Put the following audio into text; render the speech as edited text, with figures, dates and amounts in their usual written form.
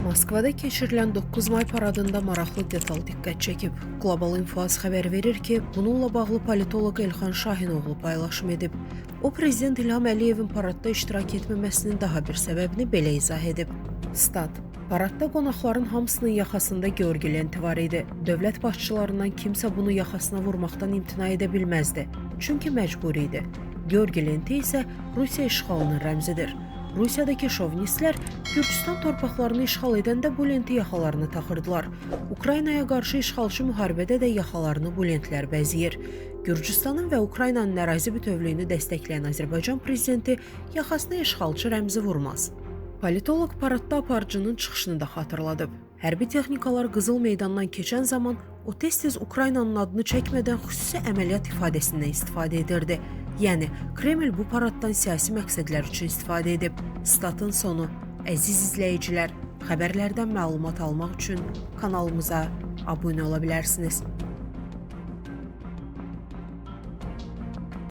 Moskvada keçirilən 9 may paradında maraqlı detal diqqət çəkib. Global Info xəbər verir ki, bununla bağlı politoloq Elxan Şahinoğlu paylaşım edib. O, Prezident İlham Əliyevin paradda iştirak etməməsinin daha bir səbəbini belə izah edib. Stat: Paradda qonaqların hamısının yaxasında Georgi lenti var idi. Dövlət başçılarından kimsə bunu yaxasına vurmaqdan imtina edə bilməzdi. Çünki məcbur idi. Georgi lenti isə Rusiya işğalının rəmzidir. Rusiyadakı şovinistlər Gürcüstan torpaqlarını işğal edəndə bu lenti yaxalarını taxırdılar. Ukraynaya qarşı işğalçı müharibədə də yaxalarını bu lentlər bəzəyir. Gürcüstanın və Ukraynanın ərazi bütövlüyünü dəstəkləyən Azərbaycan prezidenti yaxasına işğalçı rəmzi vurmaz. Politoloq paradda aparıcının çıxışını da xatırladıb. Hərbi texnikalar Qızıl Meydandan keçən zaman o tez-tez Ukraynanın adını çəkmədən xüsusi əməliyyat ifadəsindən istifadə edirdi. Yəni, Kreml bu paraddan siyasi məqsədlər üçün istifadə edib. Statın sonu. Əziz izləyicilər, xəbərlərdən məlumat almaq üçün kanalımıza abunə ola bilərsiniz.